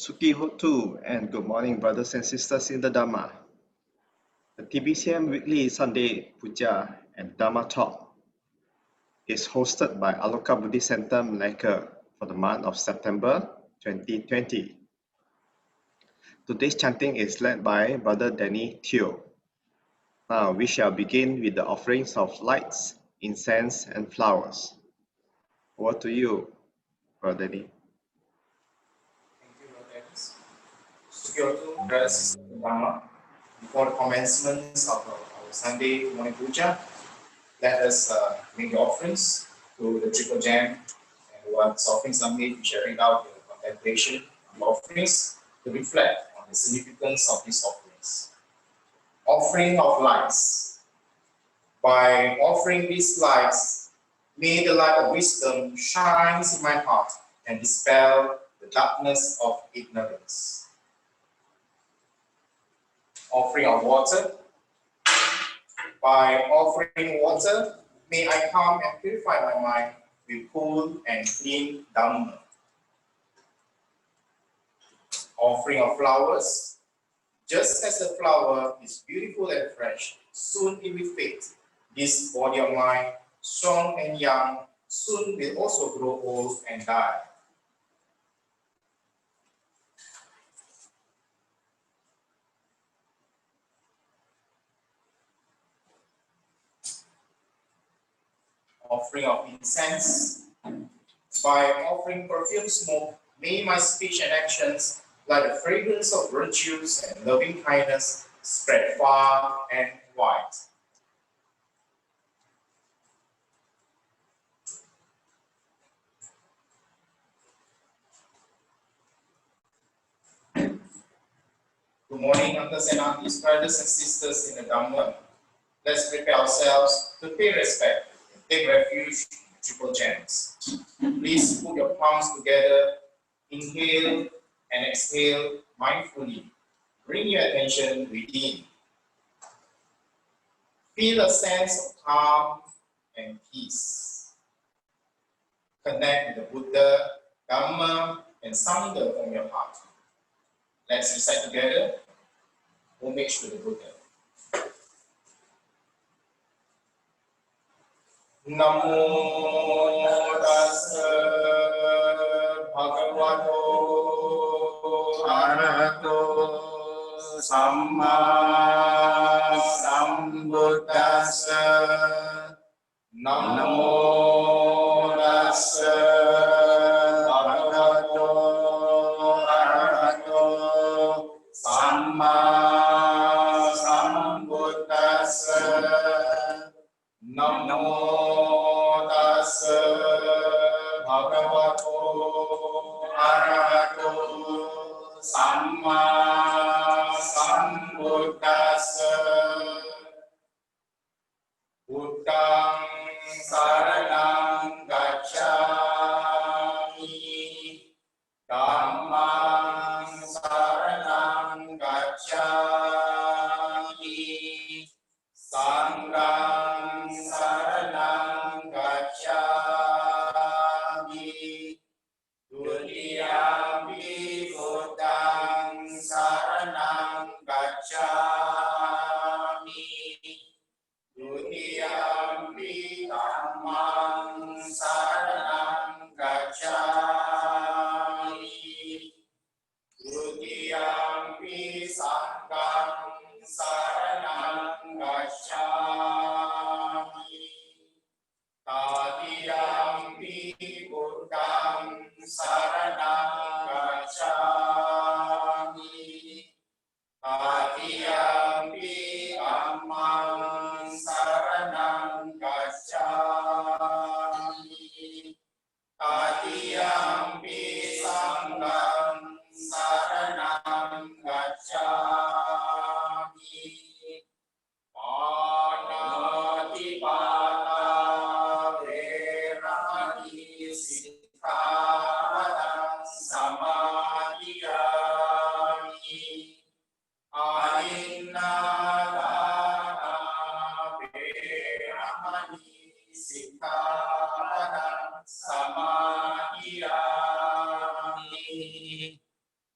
Suki Hotu and good morning, brothers and sisters in the Dhamma. The TBCM weekly Sunday Puja and Dhamma talk is hosted by Aloka Buddhist Center, Melaka for the month of September 2020. Today's chanting is led by Brother Danny Teo. Now we shall begin with the offerings of lights, incense, and flowers. Over to you, Brother Danny. Thank you, Brother Dennis. Security, brothers and Dhamma. Before the commencement of our Sunday morning puja, let us make the offerings to the triple gem. And once offerings are made, we shall read out the contemplation of the offerings to reflect on the significance of these offerings. Offering of lights. By offering these lights, may the light of wisdom shine in my heart and dispel the darkness of ignorance. Offering of water. By offering water, may I calm and purify my mind with cool and clean Dhamma. Offering of flowers. Just as the flower is beautiful and fresh, soon it will fade. This body of mine, strong and young, soon will also grow old and die. Offering of incense. By offering perfume smoke, may my speech and actions, like the fragrance of virtues and loving kindness, spread far and wide. Good morning, uncles and aunties, brothers and sisters in the Dhamma. Let's prepare ourselves to pay respect and take refuge in the triple gems. Please put your palms together, inhale and exhale mindfully. Bring your attention within. Feel a sense of calm and peace. Connect with the Buddha, Dhamma, and Sangha from your heart. Let's recite together, homage to the Buddha. Namo tassa bhagavato arahato samma sambuddhassa. Namo tassa bhagavato arahato samma sambuddhassa. Namo tassa bhagavato arahato samma sambuddhassa. Buddhang saranang gacchami, Dhammang saranang gacchami, Sanghang saranang gacchami, Dutiyampi Buddhang saranang gacchami, Dutiyampi Dhammang saranang gacchami,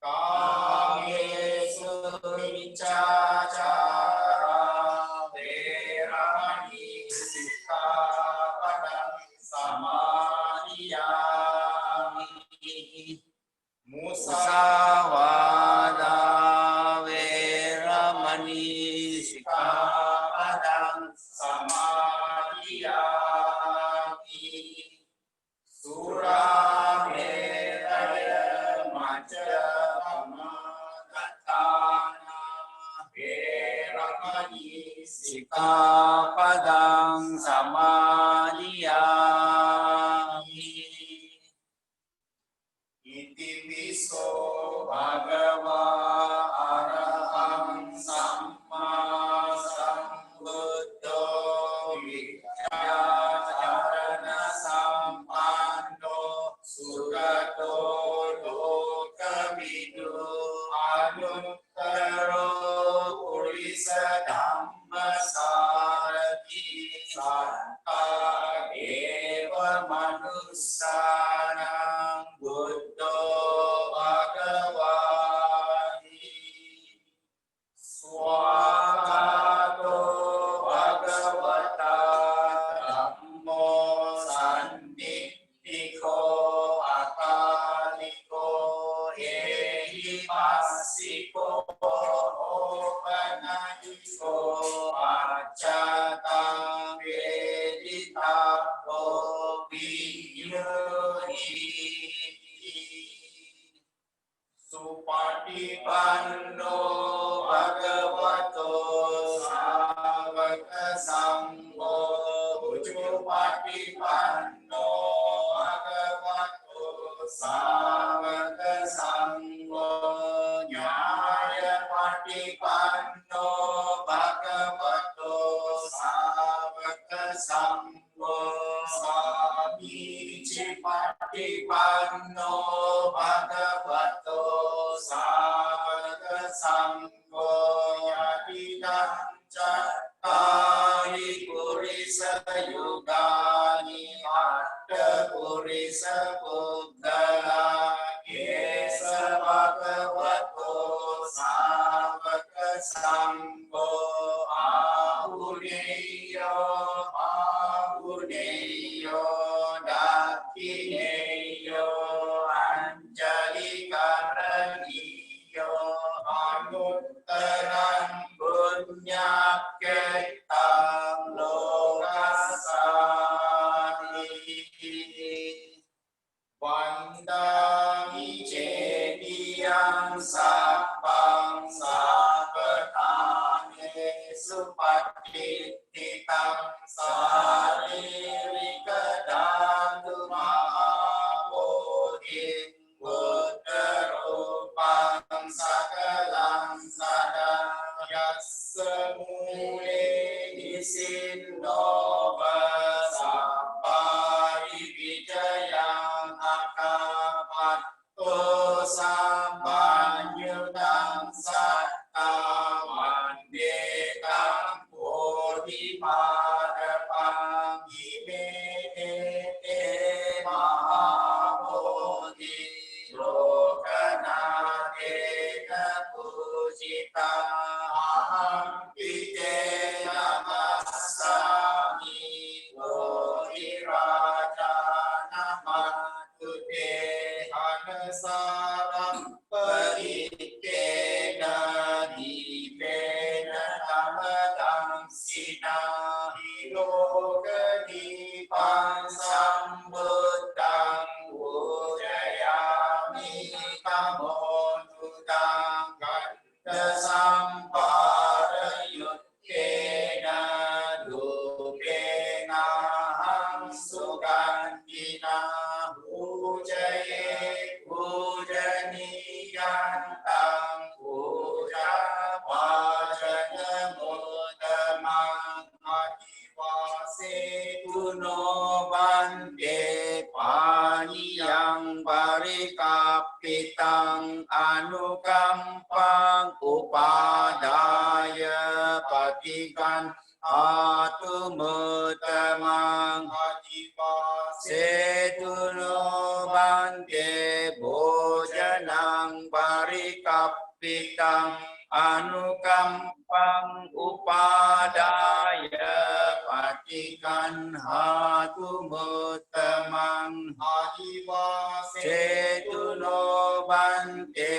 Kamesu Micacara Veramani Sikkhapadam Samadhiyami Musawada Veramani Sikkhapadam Samadhiyami Surameraya Majapama Tatana Veramani Sikkhapadam Samadhiyami Iti piso bhagava araham samma sambuddho vichacharana sampanno sugato lokavidu anuttaro purisa dhamma sarati satta eva manussanam buddho bhagavati swagato bhagavata dhammo sannitthiko akaliko ehi passiko opanadiko acata veditapo Supatipanno bhagavato sāvaka sangho Uchupatipanno bhagavato sāvaka sangho Nyaya patipanno bhagavato sāvaka sangho Samiji patipanno bhagavato sāvaka sangho yadidam cattari purisa yugani atta purisa puddala yesa bhagavato sāvaka sangho ahuneyo dakineyo anjali karaniyo anuttaram punyakketam lokasati vandami cediyam sappang sapatane supatittitam saririka dhatu mahabodhin buddharupam sakalam sadayassa mule nisinno vasappari vijayam akapatto sambanyudam sattam mandetam bodhiparapam imete mahabodhi lokanatena pujita aham pite namassami bodhiraja namatute anasaram parikkena dipena tamadam sina hilokadipam sambuddham udayami kamodudam ganda sampara yukkena dupena ham sugandina pujaye pujaniyantam puja vajana modamam adivase puno bante paniyang parikapitang anukampang upadaya patikan atumutamang adivase Setuno bante bojanang parikappitang anukampang upadaya patikan hatu mutamang Setuno bante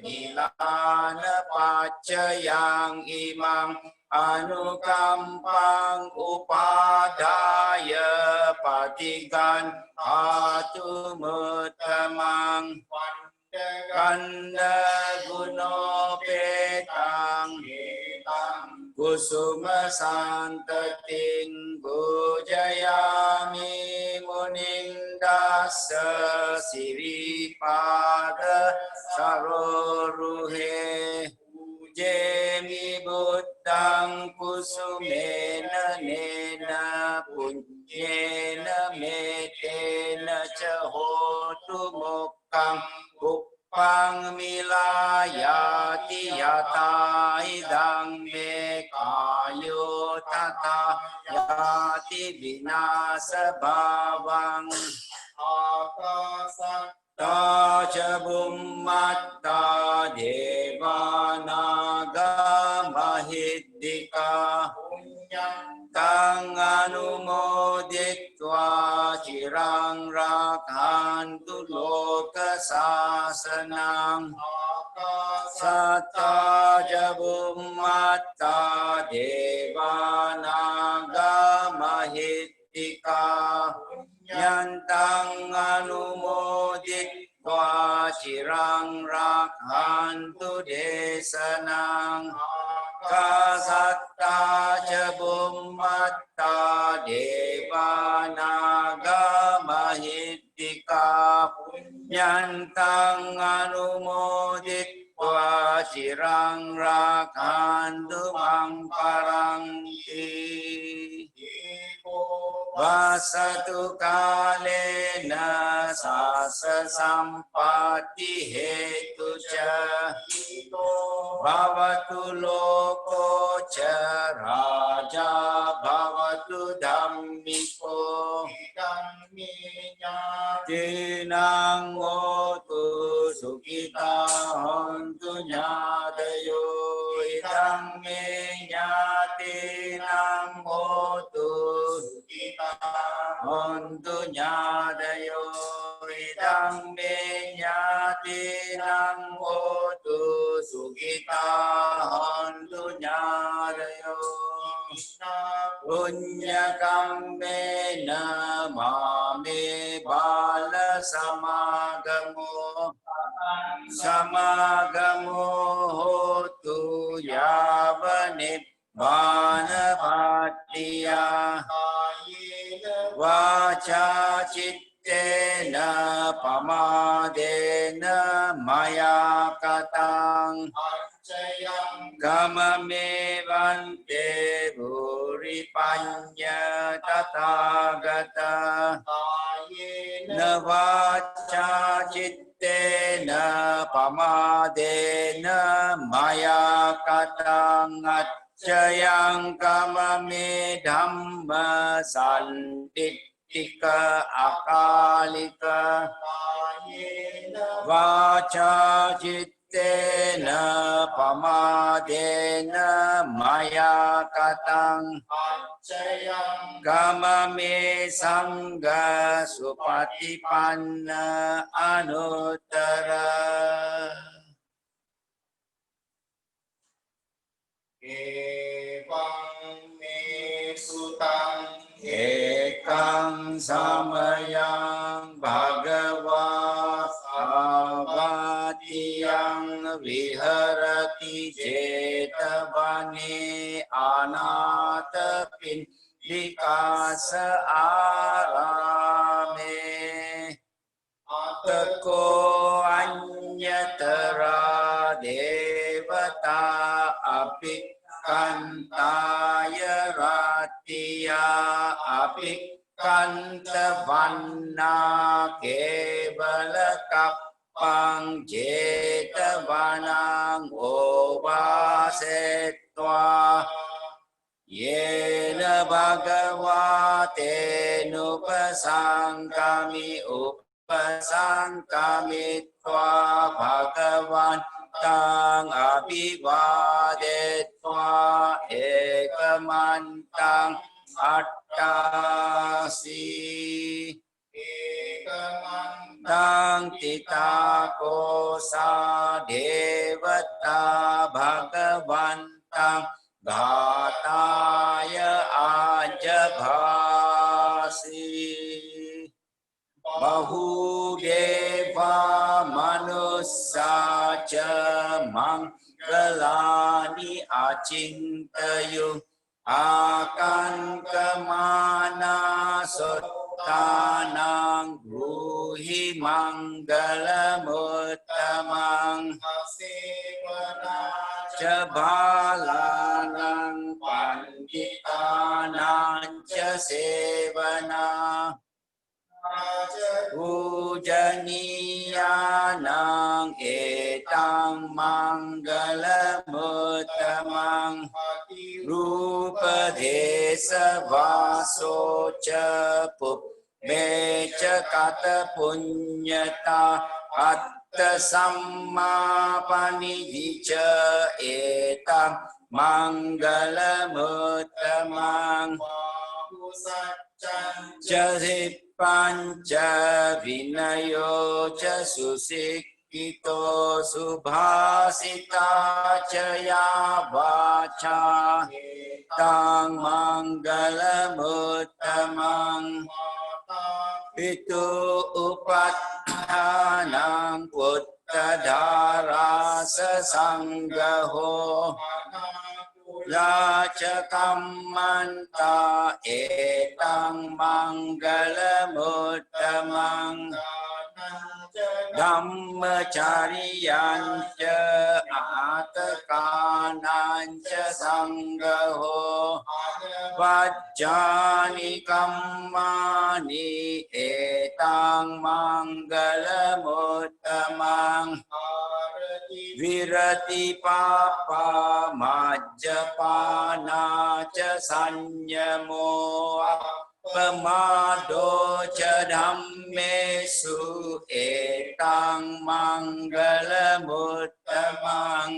gilana pacayang imang anukampang upadaya patikan hatu mutamang Kanda guno petang kusuma santating bujayami munindasa siripada saroruhe Jemi buddhang kusumena nena punyena metena cahotu mokang Pang milayati yata idang me kayo tata yati binasa bawang Taja bummatta devanaga mahiddika Tang anumoditva cirang rakhantu loka sasanam Satta jabummatta devanaga mahiddika Yantang anumoditva cirang rakhantu desanang Kasatta jabummatta devanaga mahiddika Nyantang anumoditva cirang rakhantu mamparangti Vasatu kalena sasa sampati hetu ca Bhavatu loko ca raja bhavatu dhammiko Tinang otu sukita hontu nyadayo Idang me nyatinang otu sukita hontu nyadayo Idang me nyatinang otu sukita hontu nyadayo Punya kambe namame bala samagamo Samagamo hotu yavanip bana bhattiya Vacha cittena pamadena maya katang Kamame vante buri panya tathagata Navacha cittena pamadena maya katang Acayang kamame dhamma santittika akalika Vacha cittena pamadena maya katang Kamame sangga supatipanna anuttara Evang me sutang ekang samayang bhagava savatiyang viharati jetavane anatapin dikasa arame Atako anyatara devata apik kantaya ratiya apik kantavanna kevala kappang jetavanang ovasetva Yena bhagavate Tenupasankami Upasankamitva Bhagavan Tang Abhivadetva Ekamantang Attasi Ekamantang Titakosa Devata Bhagavantang Ghataya Ajabhasi Bahudeva Manusa Cha Mangalani Achintayu Akankamana Sottanang Bruhi Mangalamuttamang Jabalanang Panditanang Sevana Pujaniyanang Etang Mangalamuttamang Rupa Desa Vaso Cha Mecha Kata Punyata Atta Samma Panidhicha Etam Mangalamuttamang Jasi Panca Vinayo Cha Susikito Subhasita Chaya Vacha Tang Mangalamuttamang Itu Upathanang Puttadhara Sasanggaho Laca Kammanta Etang Mangalamuttamang Dhammacariyanca Atakananca Sanggaho Vajjani Kammani Etang Mangalamuttamang Virati Papa Majjapana Ca Sanyamo Pamado Ca Dhammesu Etang Mangalamuttamang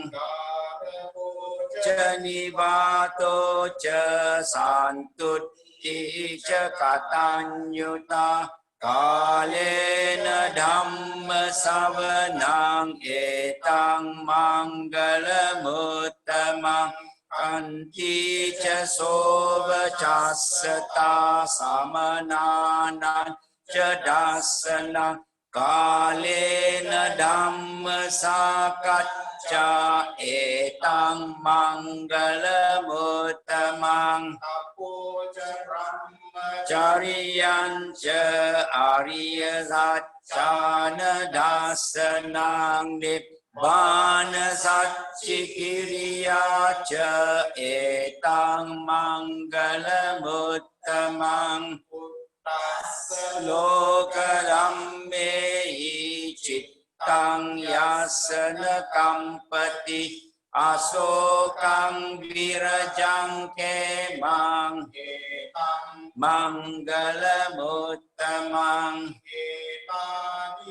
Ca Nivato Ca Santutti Ca Katanyuta Kalena Dhamma Savanang Etang Mangalamuttamang Kanti Ca Sova Cassata Samananan Ca Dasanang Kalena Dhamma Sakacca Etang Mangalamuttamang Cariyan Ca Arya Saccana Dasanang Nibbana Satchikiriya Ca Etang Mangalamuttamang Lokadammehi Cittang Yasana Kampati Asokang Virajang Kemang Mangalamuttamang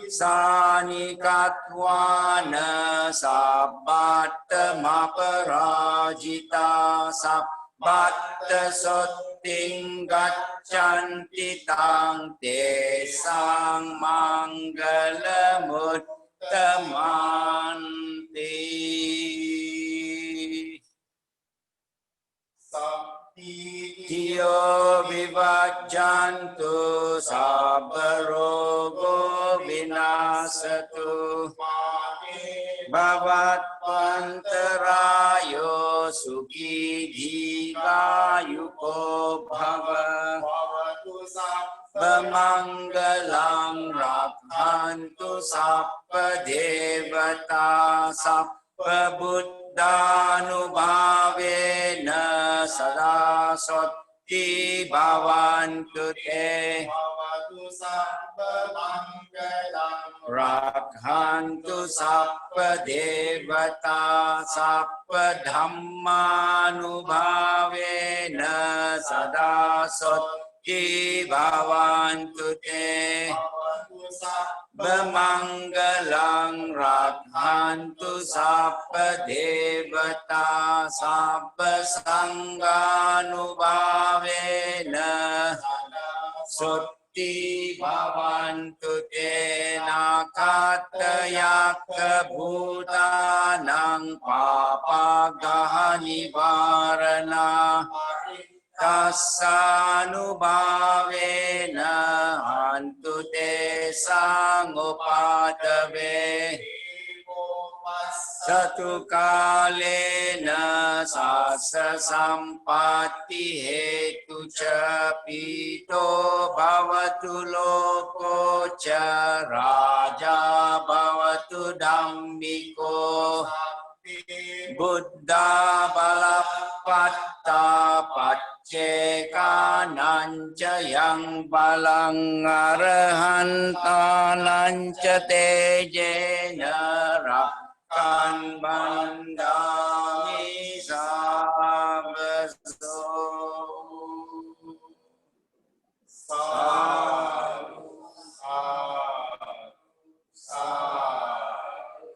Sanikatwana Sabbatta Maparajita Sabbatta Sotting Gaccanti Tang Tesang Mangalamuttamante Tiyo Vivajjantu Sabbarogo Vinasatu Bhavatpantarayo Sukhi Dikayuko Bhava Bamanggalang Rakhantu Sappa Devata Sappa Buddhanubhavena Sada Sotti Bhavantu Te Rakhantu Sappa Devata Sappa Dhammanubhavena Sada Sotti sotti bhavantu te. Bemanggalang rakhantu sappa devata sappa sanghanubhavena sotti bhavantu te nakatayaka bhutanang papagaha nivarana tassanubhavena hantu te sangupatave satu kalena sasa sampatti hetu ca pito bhavatu loko ca raja bhavatu dhammiko Buddha balapatta paccekananca yang balang arahantananca tejena rakkan bandami sabaso Sadhu, sadhu, sadhu.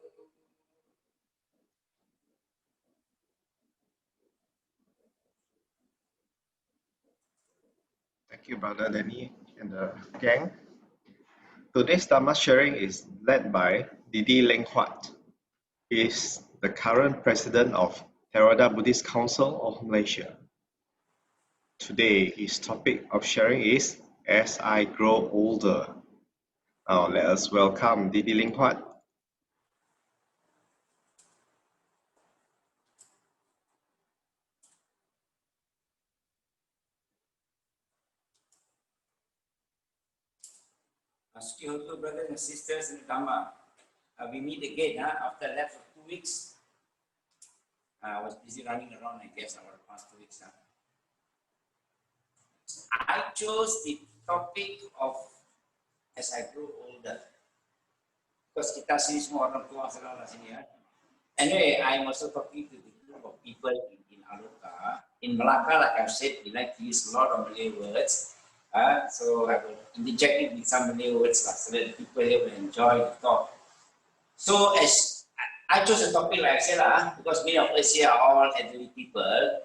Thank you, Brother Lenny and the gang. Today's Dhamma sharing is led by Dd Leng Huat. He is the current president of Theravada Buddhist Council of Malaysia. Today, his topic of sharing is As I Grow Older. Now, let us welcome Dd Leng Huat. Skihoto brothers and sisters in Dhamma, we meet again after a lapse of 2 weeks. I was busy running around, I guess, over the past 2 weeks. I chose the topic of as I grow older. Because kita sini semua orang tua sekarang sini ya. Anyway, I'm also talking to the group of people in Aloka. In Melaka, like I've said, we like to use a lot of Malay words. So I will interject it with some Malay words so that people here will enjoy the talk. So as I chose a topic like I said, because many of us here are all elderly people.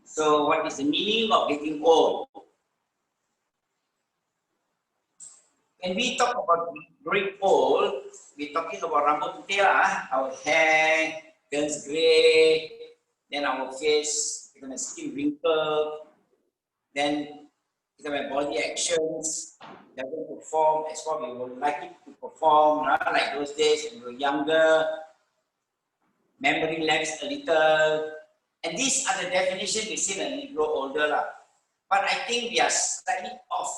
So what is the meaning of getting old? When we talk about growing old, we're talking about rambut putih lah, our hair turns grey, then our face, the skin wrinkle, then our body actions doesn't perform as what we would like it to perform, like those days when we were younger, memory lags a little, and these are the definitions we see when we grow older. But I think we are slightly off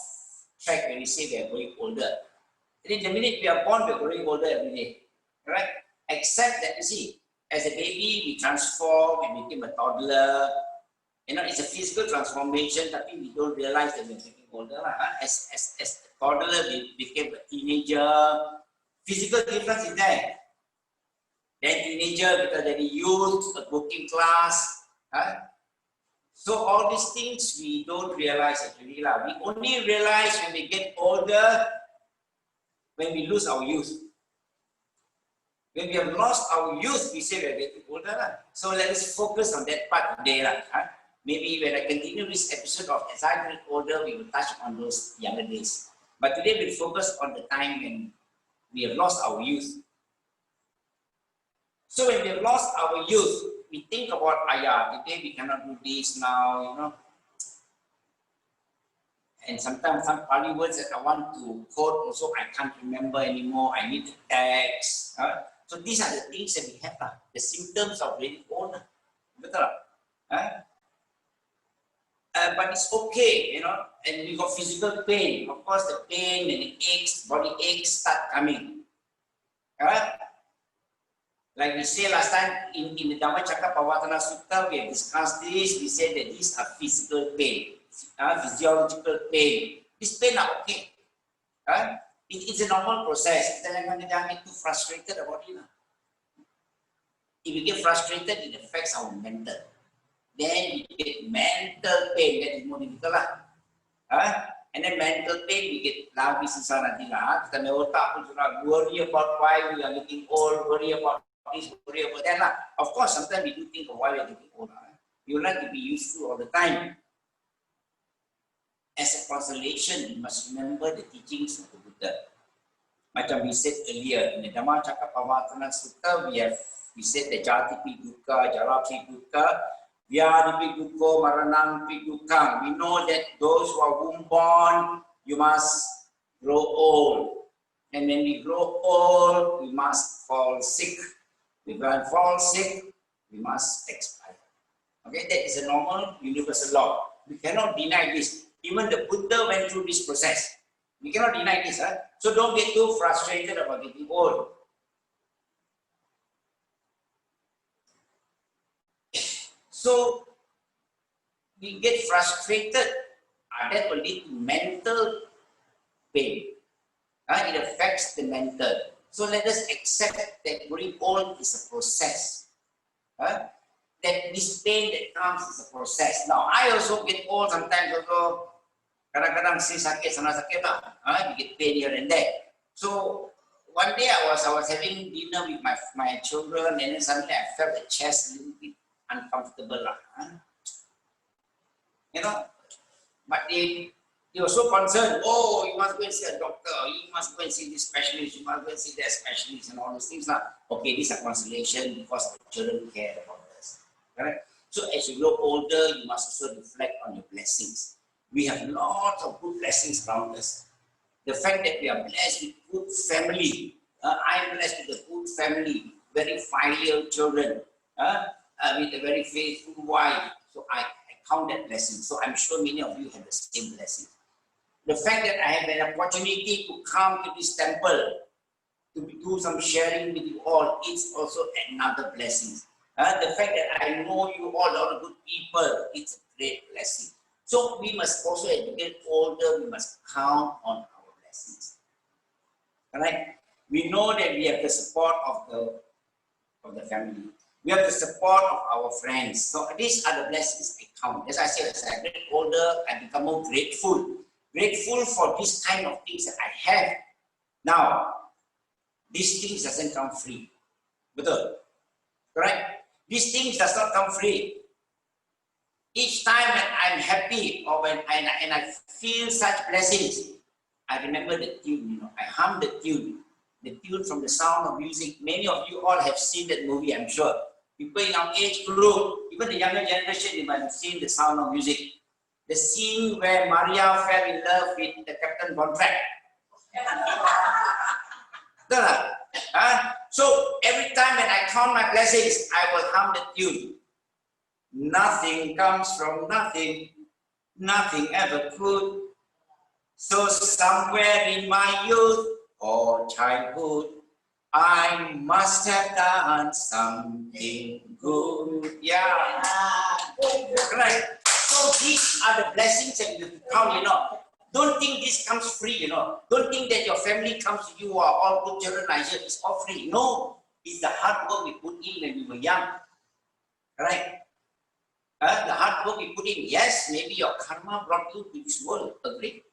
track when we say we are growing older. And the minute we are born, we are growing older every day, right? Except that, you see, as a baby, we transform and become a toddler. You know, it's a physical transformation, but we don't realize that we're getting older. As a toddler, we became a teenager. Physical difference is there. Then teenager, because then youth, a working class. So all these things we don't realize actually. We only realize when we get older, when we lose our youth. When we have lost our youth, we say we are getting older. So let us focus on that part today. Maybe when I continue this episode of As I Get Older, we will touch on those younger days. But today we'll focus on the time when we have lost our youth. So when we have lost our youth, we think about, today we cannot do this now, you know. And sometimes some Pali words that I want to quote also, I can't remember anymore, I need the text. So these are the things that we have, the symptoms of getting old. Betul? But it's okay, you know, and we got physical pain. Of course, the pain and the aches, body aches start coming. Like we say last time in the Dhammacakkappavattana Sutta, we have discussed this. We said that these are physical pain, physiological pain. This pain are okay. It's a normal process. Kita jangan get too frustrated about it. If we get frustrated, it affects our mental. Then we get mental pain, that is more difficult. And then mental pain, we get labi susah nanti lah. Kita may otak pun sudah worry about why we are getting old, worry about this, worry about that lah. Of course, sometimes we do think of why we are getting old. You like to be useful all the time. As a consolation, you must remember the teachings of the Buddha. Macam we said earlier, in the Dhamma Cakkappavattana Sutta, we said the jati pi dukkha, jara pi dukkha, vyadi pi dukkha, maranam pi dukkha. We know that those who are womb-born, you must grow old. And when we grow old, we must fall sick. When we fall sick, we must expire. Okay, that is a normal universal law. We cannot deny this. Even the Buddha went through this process. We cannot deny this. So don't get too frustrated about getting old. So we get frustrated, that will lead to mental pain. It affects the mental. So let us accept that growing old is a process. That this pain that comes is a process. Now I also get old sometimes also. Kadang-kadang si sakit sana sakit lah. You get pain here and there. So one day I was having dinner with my children, and then suddenly I felt the chest a little bit uncomfortable lah. You know, but they were so concerned. Oh, you must go and see a doctor. You must go and see this specialist. You must go and see that specialist and all those things lah. Okay, these are consolation because our children care about us. Correct? So as you grow older, you must also reflect on your blessings. We have lots of good blessings around us. The fact that we are blessed with good family. I'm blessed with a good family, very filial children, with a very faithful wife. So I count that blessing. So I'm sure many of you have the same blessing. The fact that I have an opportunity to come to this temple, to do some sharing with you all, it's also another blessing. The fact that I know you all are good people, it's a great blessing. So we must also, as we get older, we must count on our blessings. Alright? We know that we have the support of the family. We have the support of our friends. So these are the blessings I count. As I said, as I get older, I become more grateful. Grateful for this kind of things that I have. Now, these things doesn't come free. Betul? Correct? These things does not come free. Each time when I'm happy or when I feel such blessings, I remember the tune, you know, I hum the tune from the Sound of Music. Many of you all have seen that movie, I'm sure. People in our age group, even the younger generation, you might have seen the Sound of Music. The scene where Maria fell in love with the Captain Contract. So every time when I count my blessings, I will hum the tune. Nothing comes from nothing, nothing ever could. So somewhere in my youth or childhood, I must have done something good. Yeah, right. So these are the blessings that you count, you know. Don't think this comes free, you know. Don't think that your family comes to you or all good children are here, it's all free. No, it's the hard work we put in when we were young. Right? The hard work we put in, yes, maybe your karma brought you to this world, agree.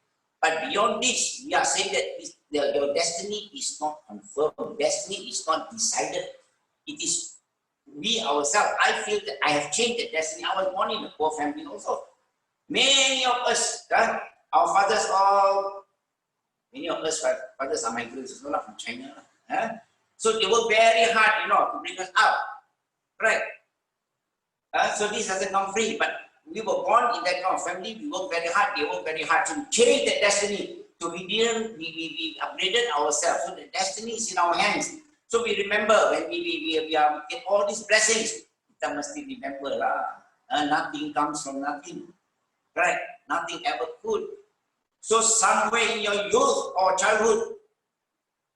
But beyond this, we are saying that your destiny is not confirmed. Destiny is not decided. It is we ourselves. I feel that I have changed the destiny. I was born in a poor family also. Many of us, our fathers all, many of us fathers are migrants as well from China. So they work very hard, you know, to bring us out. Right? So this doesn't come free, but we were born in that kind of family. We work very hard. They work very hard to change the destiny. So we upgraded ourselves. So the destiny is in our hands. So we remember when we get all these blessings. We must remember nothing comes from nothing, right? Nothing ever could. So somewhere in your youth or childhood,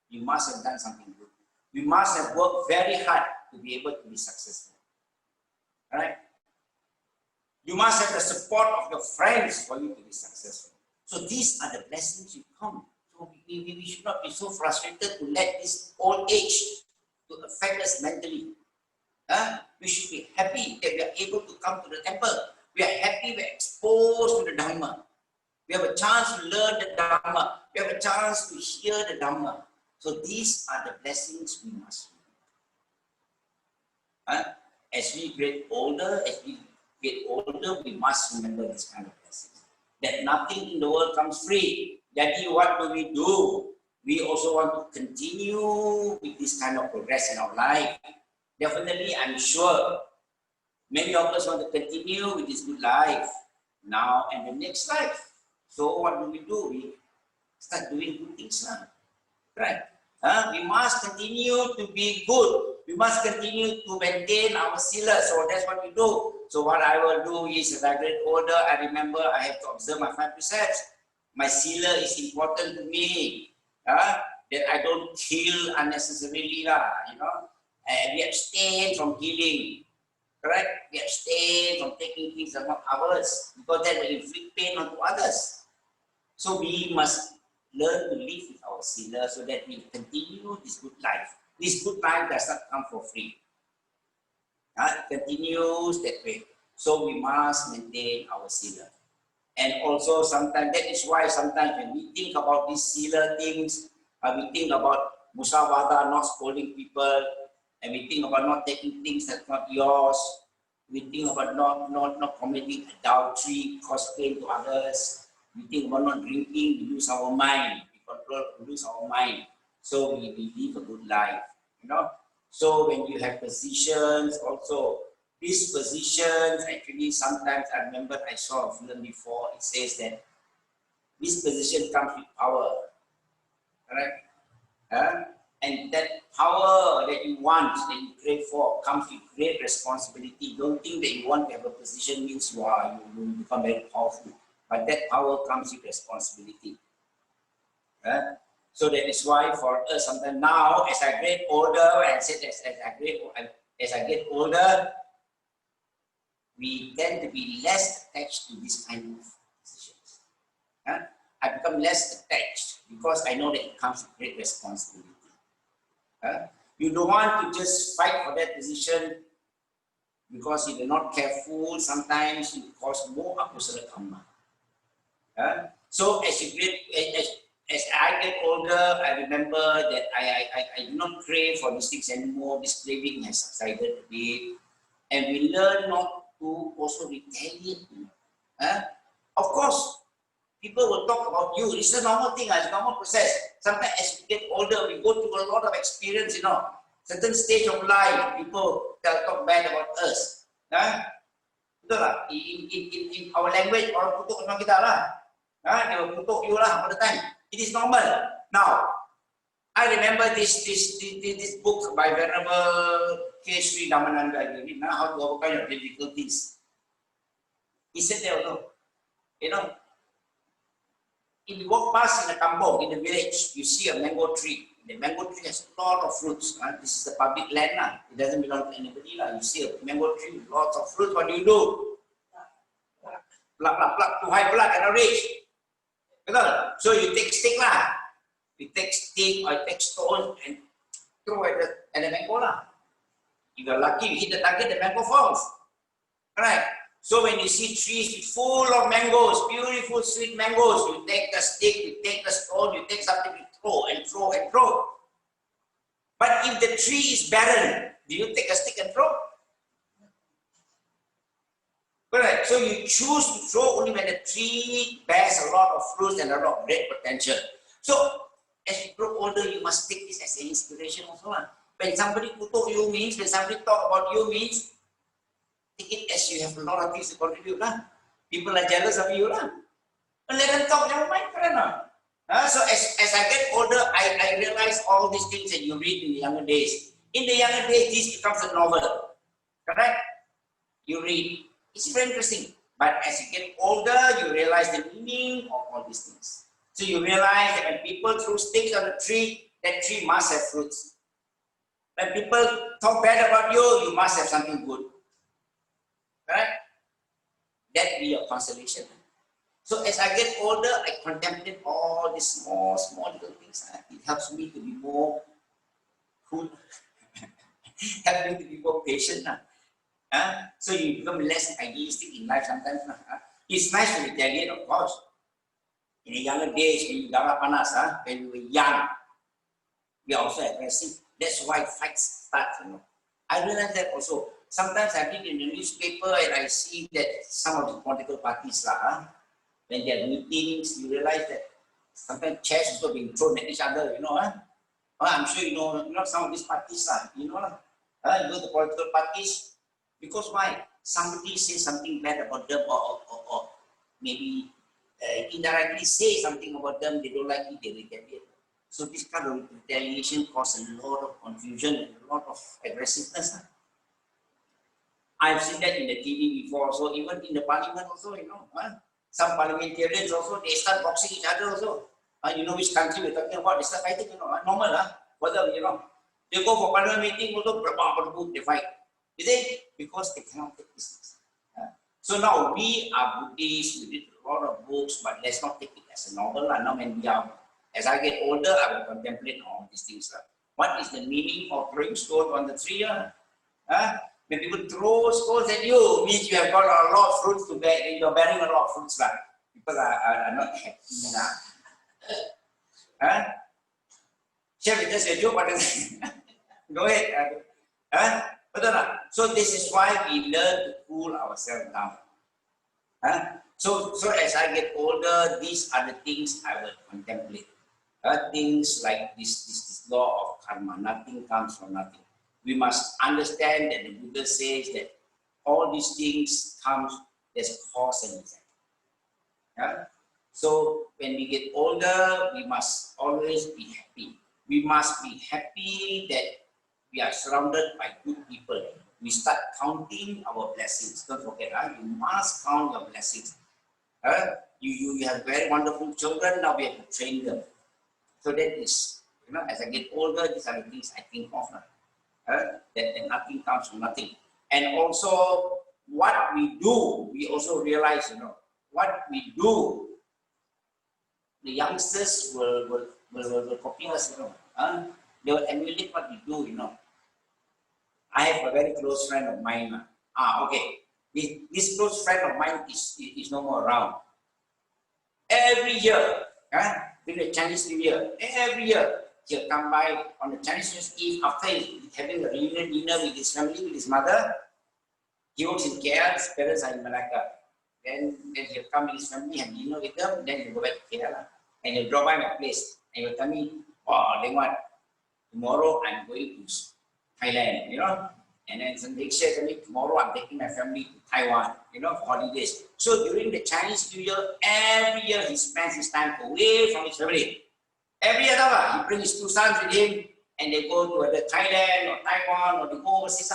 you must have done something good. You must have worked very hard to be able to be successful. Right? You must have the support of your friends for you to be successful. So these are the blessings you count. So we should not be so frustrated to let this old age to affect us mentally. We should be happy that we are able to come to the temple. We are happy we are exposed to the Dhamma. We have a chance to learn the Dhamma. We have a chance to hear the Dhamma. So these are the blessings we must remember. As we get older, we must remember this kind of blessings. That nothing in the world comes free. Daddy, what do? We also want to continue with this kind of progress in our life. Definitely, I'm sure many of us want to continue with this good life now and the next life. So what do? We start doing good things now, right? We must continue to be good. We must continue to maintain our sila. So that's what we do. So what I will do is, as I get older, I remember I have to observe my 5 precepts. My sila is important to me. That I don't kill unnecessarily, and we abstain from killing, correct? We abstain from taking things that are not ours, because that will inflict pain onto others. So we must learn to live with our sila so that we continue this good life. This good life does not come for free. It continues that way. So we must maintain our sila. And also sometimes, that is why sometimes when we think about these sila things, we think about musawada, not scolding people, and we think about not taking things that's not yours. We think about not committing adultery, cause pain to others. We think about not drinking, we lose our mind. We control, we lose our mind. So we live a good life, So when you have positions also, these positions, actually, sometimes I remember I saw a film before, it says that this position comes with power, correct? And that power that you want, that you crave for, comes with great responsibility. Don't think that you want to have a position means you become very powerful, but that power comes with responsibility. So that is why for us, sometimes now, as I get older, and as I get older, we tend to be less attached to this kind of positions. I become less attached because I know that it comes with great responsibility. You don't want to just fight for that position because if you're not careful, sometimes you cause more akusala karma. So as I get older, I remember that I do not crave for these things anymore. This craving has subsided a bit, and we learn not to also retaliate. Of course, people will talk about you. It's a normal thing, it's a normal process. Sometimes as we get older, we go through a lot of experience, certain stage of life, people talk bad about us. Betul lah? In our language, orang kutuk sama kita lah. They will kutuk you lah all the time. It is normal. Now, I remember this book by Venerable K. Sri Dhammananda, How to Overcome Your Difficulties. He said there, if you walk past in a kampong, in the village, you see a mango tree. The mango tree has a lot of fruits. This is the public land. It doesn't belong to anybody. You see a mango tree with lots of fruits. What do? Pluck, too high blood and rich. So you take stick lah. You take stick or you take stone and throw at the mango lah. If you're lucky, you hit the target, the mango falls. Right? So when you see trees full of mangoes, beautiful sweet mangoes, you take the stick, you take the stone, you take something, you throw and throw and throw. But if the tree is barren, do you take a stick and throw? Correct. So you choose to throw only when the tree bears a lot of fruits and a lot of great potential. So as you grow older, you must take this as an inspiration also. When somebody kutuk you means, when somebody talk about you means, take it as you have a lot of things to contribute. People are jealous of you. Let them talk their mind. So as I get older, I realize all these things that you read in the younger days. In the younger days, this becomes a novel. Correct? You read. It's very interesting. But as you get older, you realize the meaning of all these things. So you realize that when people throw sticks on a tree, that tree must have fruits. When people talk bad about you, you must have something good. Correct? That be your consolation. So as I get older, I contemplate all these small little things. It helps me to be more cool. Helps me to be more patient. So you become less idealistic in life sometimes. It's nice to retaliate, of course. In the younger days, when you darah panas, when we were young, we are also aggressive. That's why fights start, you know. I realize that also. Sometimes I read in the newspaper and I see that some of the political parties, when they are meetings, you realize that sometimes chairs also being thrown at each other, you know. I'm sure you know some of these parties, you know the political parties. Because why? Somebody says something bad about them or maybe indirectly say something about them, they don't like it, they retaliate. So this kind of retaliation causes a lot of confusion and a lot of aggressiveness. I've seen that in the TV before, so even in the parliament also, you know, some parliamentarians also, they start boxing each other also. You know which country we're talking about, they start fighting, you know, normal, whether, you know, they go for parliament meeting, also, they fight. Is it? Because they cannot take business. So now we are Buddhists, we read a lot of books, but let's not take it as a novel. Now when we are, as I get older, I will contemplate all these things. What is the meaning of throwing stones on the tree? When people throw stones at you, means you have got a lot of fruits to bear, you're bearing a lot of fruits. People are not happy now. Share with us a joke, what is it? Go ahead. So this is why we learn to cool ourselves down. So as I get older, these are the things I will contemplate. Things like this law of karma, nothing comes from nothing. We must understand that the Buddha says that all these things comes, there's cause and effect. So when we get older, we must always be happy. We must be happy that we are surrounded by good people. We start counting our blessings. Don't forget, you must count your blessings. You have very wonderful children, now we have to train them. So that is, you know, as I get older, these are the things I think of. That nothing comes from nothing. And also, what we do, we also realize, you know, what we do, the youngsters will copy us, you know. They will emulate what we do, you know. I have a very close friend of mine. Okay. This close friend of mine is no more around. Every year, during the Chinese New Year, every year, he'll come by on the Chinese New Year's Eve after having a reunion dinner with his family, with his mother. He works in KL, his parents are in Melaka. Then he'll come with his family, have dinner with them, then he'll go back to KL. And he'll drop by my place. And he'll tell me, oh, Leng Huat, tomorrow I'm going to Thailand, you know. And then next year, tomorrow I'm taking my family to Taiwan, you know, for holidays. So during the Chinese New Year, every year he spends his time away from his family. Every year, he brings his two sons with him, and they go to either Thailand or Taiwan, or they go overseas.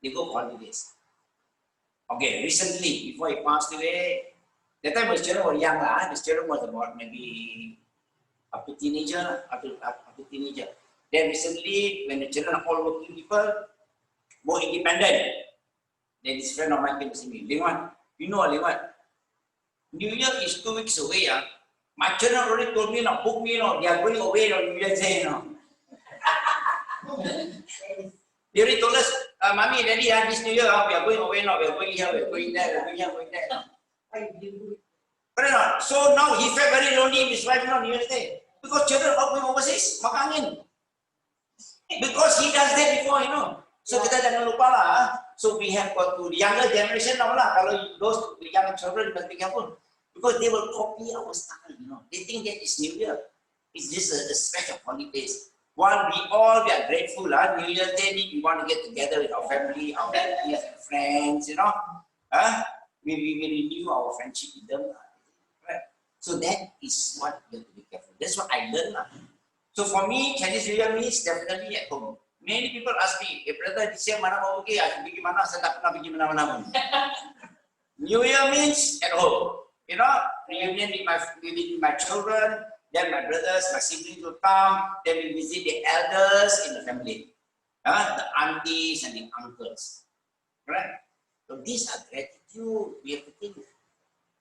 They go for holidays. Okay, recently, before he passed away, that time his children were young. His children was about maybe up to teenager, up to teenager. Then recently, when the children are all working people, more independent, then this friend of mine came to see me. Leng Huat, you know, Leng Huat, New Year is 2 weeks away. My children already told me, book me, they are going away on New Year's Day. They already told us, Mommy, Daddy, this New Year, we are going away, we are going here, we are going there, we are going here, going there. But so now he felt very lonely with his wife on New Year's Day. Because children are going overseas, makangin. Because he does that before, you know. So kita jangan lupa lah. So we have got to the younger generation now lah. Kalau those young children must be careful because they will copy our style, you know. They think that is New Year. It's just a stretch of holidays. While we are grateful lah. New Year's Day we want to get together with our family, our relatives, and friends, you know. We renew our friendship with them. Right? So that is what we have to be careful. That's what I learned lah. So for me, Chinese New Year means definitely at home. Many people ask me, brother, this year mana mau pergi? Aku pergi mana? Saya tak pernah pergi mana-mana pun. New Year means at home. You know, reunion with my children, then my brothers, my siblings will come, then we visit the elders in the family. The aunties and the uncles. Right? So these are gratitude we have to think.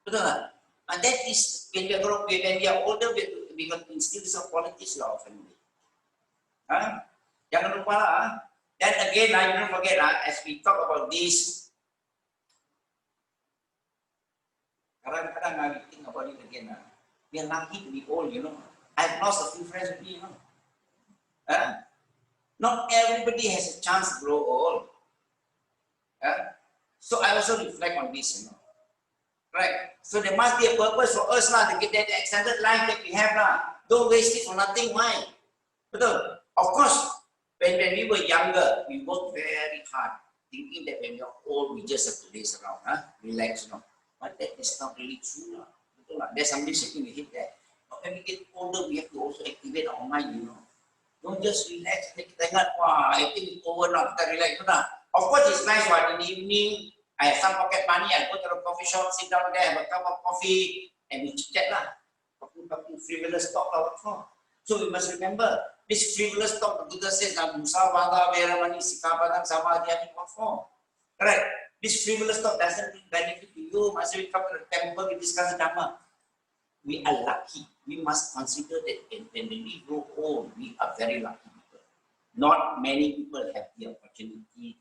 Betul tak? And that is, when we are older, we got to instill some qualities in our family. Jangan lupa lah. Then again, you don't forget as we talk about this. Kadang-kadang I think about it again. We are lucky to be old, you know. I've lost a few friends with me, you know. Not everybody has a chance to grow old. So I also reflect on this, you know. Right? So there must be a purpose for us lah, to get that extended life that we have lah. Don't waste it for nothing. Why? Betul? Of course, when we were younger, we worked very hard, thinking that when we are old, we just have to laze around, relax, you know. But that is not really true lah. Betul lah. There's somebody shaking the head there. But when we get older, we have to also activate our mind, you know. Don't just relax. Kita ingat, wah, I think it's over now. Kita relax, betul. Of course, it's nice when in the evening, I have some pocket money, I go to the coffee shop, sit down there, have a cup of coffee, and we chit chat lah. Talking frivolous talk lah, what for? So we must remember, this frivolous talk, the Buddha says, Musavada, Veramani, Sikapadam, Samadhyami, what for? Correct? This frivolous talk doesn't bring benefit to you. Must we come to the temple, we discuss the Dhamma. We are lucky. We must consider that when we grow old, we are very lucky people. Not many people have the opportunity.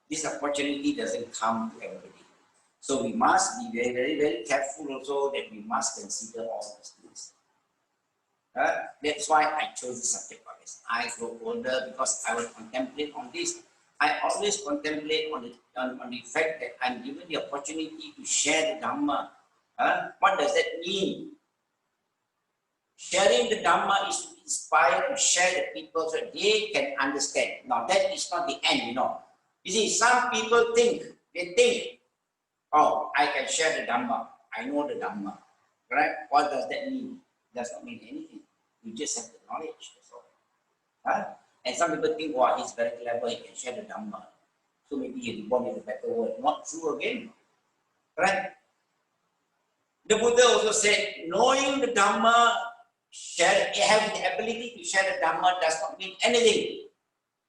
This opportunity doesn't come to everybody. So we must be very, very, very careful also that we must consider all these things. That's why I chose this subject for this. I grow older because I will contemplate on this. I always contemplate on the fact that I'm given the opportunity to share the Dhamma. What does that mean? Sharing the Dhamma is to inspire to share the people so they can understand. Now that is not the end, you know. You see, some people think, oh, I can share the Dhamma. I know the Dhamma. Right? What does that mean? It does not mean anything. You just have the knowledge. That's all. And some people think, wow, he's very clever, he can share the Dhamma. So maybe he'll be born in a better world. Not true again. Right? The Buddha also said, knowing the Dhamma, having the ability to share the Dhamma does not mean anything.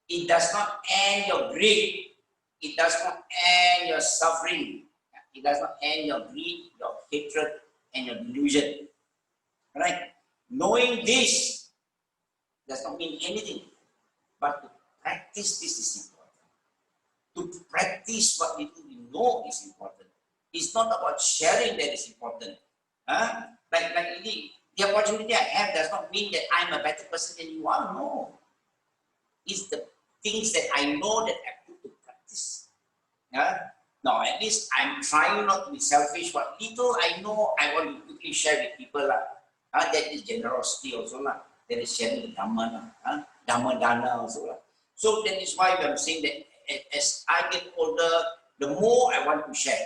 It does not end your greed. It does not end your suffering. It does not end your greed, your hatred, and your delusion. Right? Knowing this does not mean anything. But to practice this is important. To practice what we know is important. It's not about sharing that is important. Like the opportunity I have does not mean that I'm a better person than you are. No. It's the things that I know that I put to practice. Now, at least I'm trying not to be selfish. What little I know, I want to quickly share with people. That is generosity also. That is sharing the Dhamma. Dhamma Dana also. So that is why I'm saying that as I get older, the more I want to share.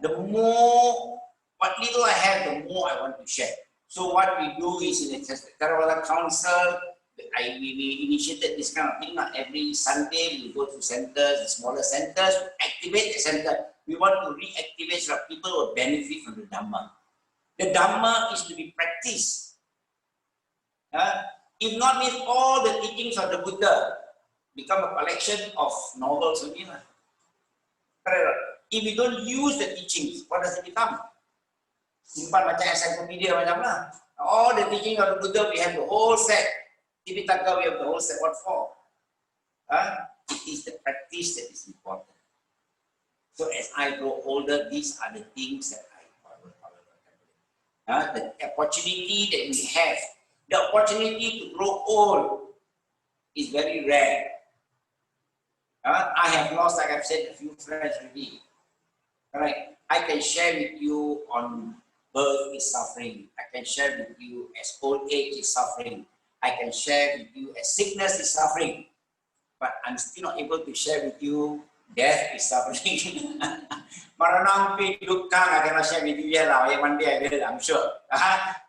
The more, what little I have, the more I want to share. So what we do is in the Theravada Council, we initiated this kind of thing. Every Sunday we go to centers, the smaller centers, activate the center. We want to reactivate so that people will benefit from the Dhamma. The Dhamma is to be practiced. If not, means all the teachings of the Buddha become a collection of novels only. If we don't use the teachings, what does it become? Simpan macam encyclopedia macam lah. All the teachings of the Buddha, we have the whole set. Tipitaka, we have the whole set. What for? It is the practice that is important. So as I grow older, these are the things that I follow. The opportunity that we have, the opportunity to grow old is very rare. I have lost, like I've said, a few friends already. Right? I can share with you on birth is suffering. I can share with you as old age is suffering. I can share with you as sickness is suffering. But I'm still not able to share with you death is suffering. Maranampi dukkha, I cannot share with you yet. One day I will, I'm sure.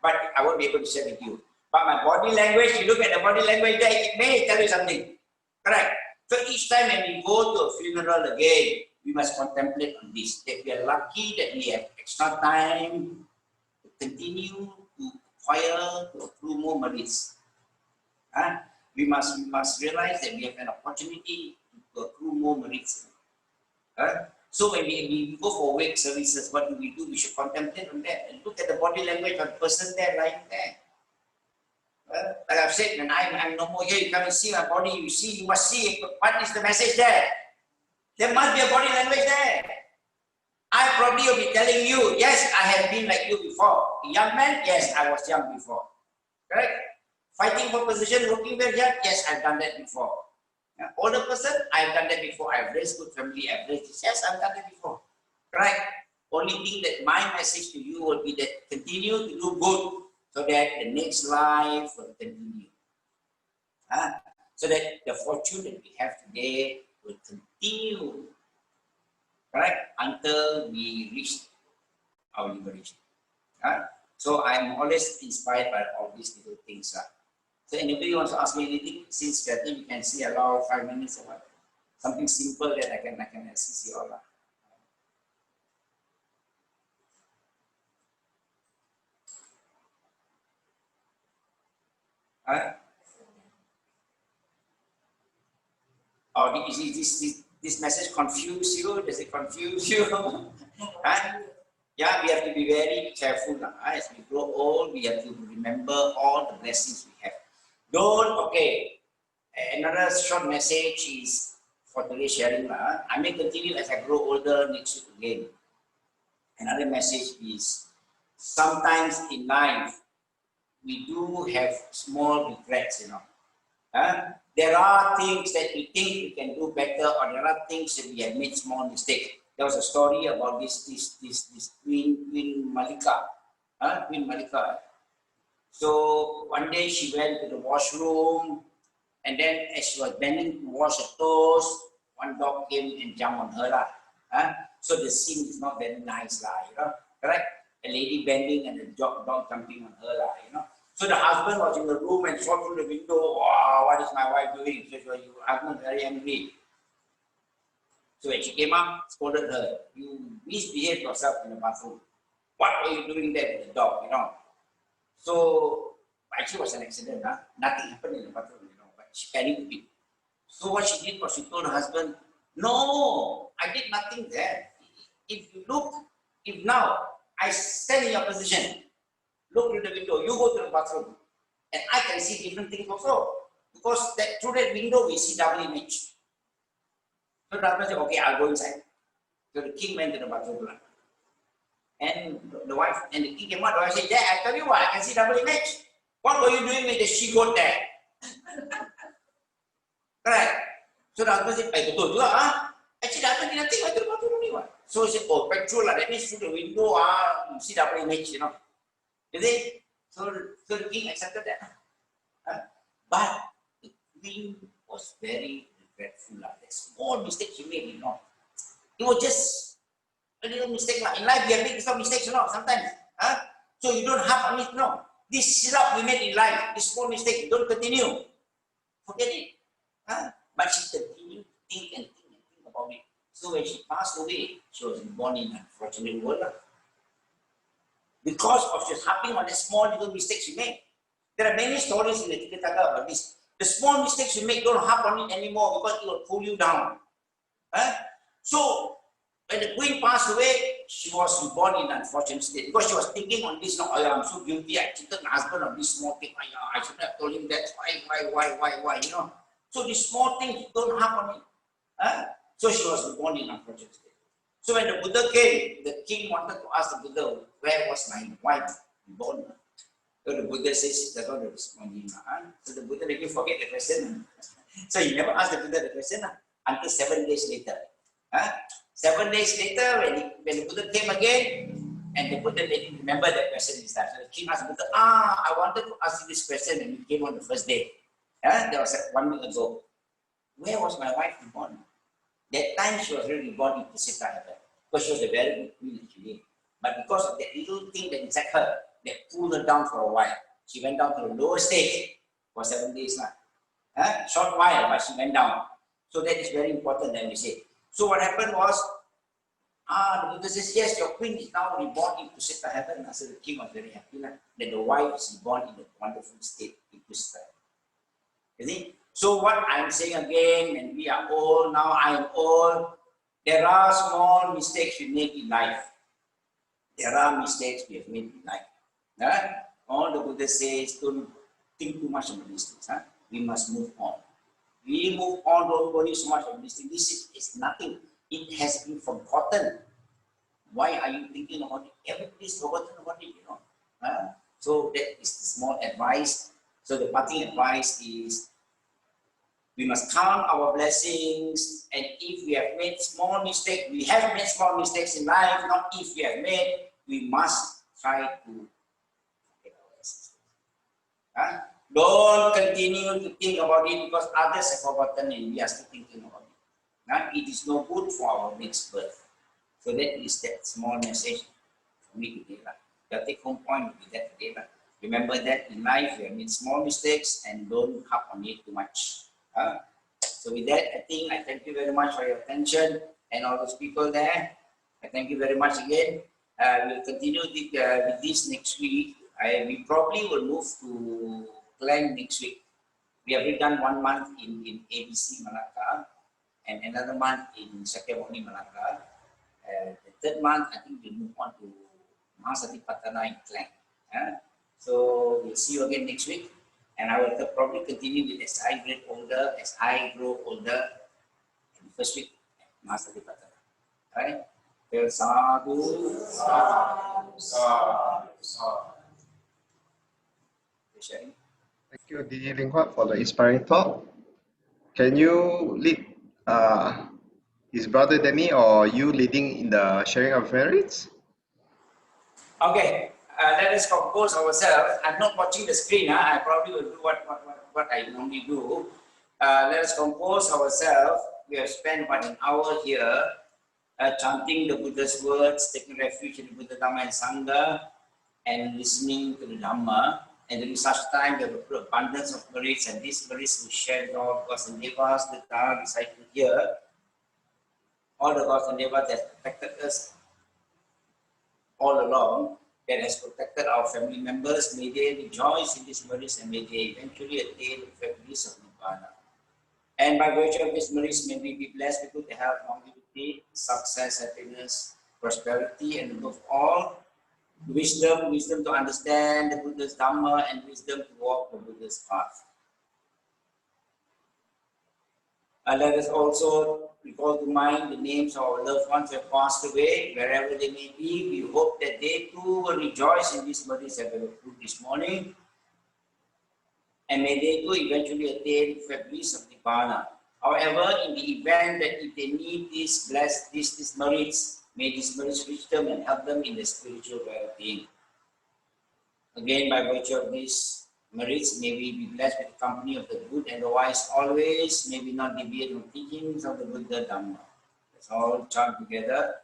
But I won't be able to share with you. But my body language, you look at the body language there, it may tell you something. Correct? So each time when we go to a funeral again, we must contemplate on this. That we are lucky that we have extra time to continue to acquire, to accrue more merits. We must realize that we have an opportunity to accrue more merits. So when we go for wake services, what do? We should contemplate on that and look at the body language of the person there lying there. Like I've said, when I'm no more here, you come and see my body, you must see what is the message there. There must be a body language there. I probably will be telling you, yes, I have been like you before. A young man, yes, I was young before. Correct? Fighting for position, working very hard, yes, I've done that before. Older person, I've done that before. I've raised good family, I've raised this. Yes, I've done that before. Right? Only thing that my message to you will be that continue to do good so that the next life will continue. So that the fortune that we have today will continue, correct, until we reach our liberation. So I'm always inspired by all these little things. So anybody wants to ask me anything? Since I think we can see allow 5 minutes or what? Something simple that I can assist you all. Or this message confuse you? Does it confuse you? Yeah, we have to be very careful. As we grow old, we have to remember all the blessings we have. Okay. Another short message is for today's sharing. I may continue as I grow older next week again. Another message is sometimes in life, we do have small regrets, There are things that we think we can do better, or there are things that we have made small mistakes. There was a story about this Queen Melaka. Queen Melaka. So one day she went to the washroom, and then as she was bending to wash her toes, one dog came and jumped on her. So the scene is not very nice, correct? A lady bending and a dog jumping on her, So the husband was in the room and saw through the window, wow, what is my wife doing? So your husband very angry. So when she came up, scolded her, you misbehaved yourself in the bathroom. What were you doing there with the dog, So actually it was an accident, nothing happened in the bathroom, but she panicked a bit. So what she did was she told her husband, no, I did nothing there. If you look, if now I stand in your position, look through the window, you go to the bathroom, and I can see different things also. Because through that window, we see double image. So the husband said, okay, I'll go inside. So the king went to the bathroom. And the wife, and the king came out, the wife said, yeah, I tell you what, I can see double image. What were you doing with the she-goat there? Correct. So the husband said, betul juga, Actually, the husband did nothing, went to the bathroom only. So he said, oh, petrol, that means through the window, you see double image, You see? So the king accepted that. But the queen was very regretful. The small mistake she made, It was just a little mistake. In life, we have made some mistakes, sometimes. So you don't have on it, This syrup we made in life, this small mistake, don't continue. Forget it. But she continued to think and think about it. So when she passed away, she was born in an unfortunate world. Because of just harping on the small little mistakes you make. There are many stories in the Tikataka about this. The small mistakes you make, don't harp on it anymore because it will pull you down. So when the queen passed away, she was reborn in an unfortunate state because she was thinking on this. I'm so guilty. I cheated my husband on this small thing. I should have told him that. Why? So these small things don't harp on it. So she was reborn in an unfortunate state. So when the Buddha came, the king wanted to ask the Buddha, where was my wife born? So the Buddha says, that's not the responding. So the Buddha didn't forget the question. So he never asked the Buddha the question until 7 days later. 7 days later, when the Buddha came again, and the Buddha didn't remember that question this time. So the king asked the Buddha, I wanted to ask you this question, and you came on the first day. That was 1 week ago. Where was my wife born? That time she was really born into Sita heaven. Because she was a very good queen actually. But because of that little thing that inside her, that pulled her down for a while. She went down to the lower stage for 7 days now. Short while, but she went down. So that is very important that we say. So what happened was, the Buddha says, yes, your queen is now reborn into Sita heaven. So the king was very happy that the wife is born in a wonderful state into Sita heaven. You see? So what I'm saying again, and we are old now, I am old, there are small mistakes we make in life. There are mistakes we have made in life. All the Buddha says, don't think too much about these things. We must move on. We move on, don't worry so much about these things. This is nothing. It has been forgotten. Why are you thinking about it? Everybody's forgotten about it, you know. So that is the small advice. So the parting advice is we must count our blessings, and if we have made small mistakes, we have made small mistakes in life, not if we have made, we must try to take our lessons. Don't continue to think about it because others have forgotten and we are still thinking about it. It is no good for our next birth. So that is that small message for me today. The take home point will be that today. Remember that in life we have made small mistakes and don't harp on it too much. So with that, I think I thank you very much for your attention and all those people there. I thank you very much again. We'll continue with this next week. We probably will move to Klang next week. We have done 1 month in ABC Melaka and another month in Sakyamuni Melaka. The third month, I think we'll move on to Mahasati Patana in Klang. So we'll see you again next week. And I will probably continue with as I get older, as I grow older, in the first week, Mahasati Patana. Right? Well, sadhu, sadhu, sadhu, sadhu. Sharing. Thank you, Dd Leng Huat, for the inspiring talk. Can you lead his brother Danny or you leading in the sharing of merits? Okay, let us compose ourselves. I'm not watching the screen. I probably will do what I normally do. Let us compose ourselves. We have spent about an hour here chanting the Buddha's words, taking refuge in the Buddha, Dhamma, and Sangha, and listening to the Dhamma. And during such time, we have abundance of merits, and these merits we share with all gods and devas that are recited here. All the gods and devas that protected us all along, that has protected our family members, may they rejoice in this merits and may they eventually attain the bliss of Nibbana. And by virtue of this merits, may we be blessed with good health, longevity, success, happiness, prosperity, and above all, wisdom to understand the Buddha's Dhamma and wisdom to walk the Buddha's path. Let us also recall to mind the names of our loved ones who have passed away, wherever they may be. We hope that they too will rejoice in this merits that we have put this morning. And may they too eventually attain the bliss of Nibbana. However, in the event that if they need these merits, may these merits reach them and help them in the spiritual well-being. Again, by virtue of these merits, may we be blessed with the company of the good and the wise always. May we not deviate from teachings of the Buddha Dhamma. Let's all chant together.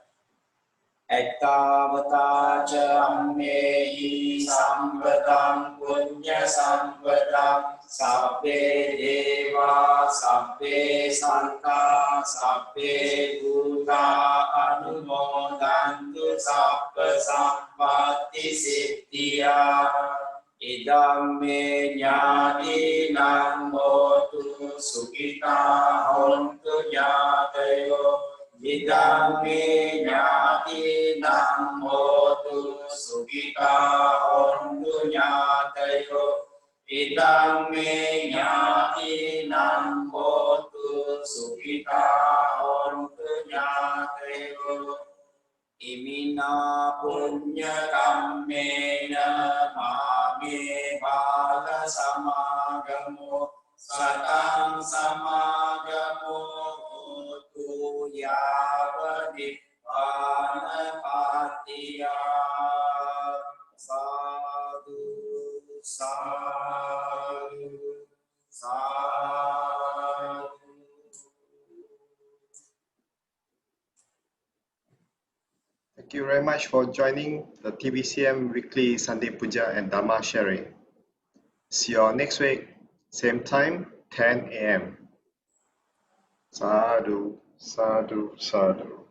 Ettavata ca ammehi sampadam punya sampadam sabbe deva sabbe santa sabbe bhuta anumodantu sabba sampatti siddhya idam me jnani namotu sukita hontu jnatayo idam me jnani namotu sukita hontu jnatayo idam me jnani namotu sukita hontu jnatayo imina punya kammena mame bala samagamo satang samagamo tu yavadi panapatiya sadhu sadhu sadhu. Thank you very much for joining the TBCM weekly Sunday Puja and Dhamma sharing. See you all next week, same time, 10 a.m. Sadhu, sadhu, sadhu.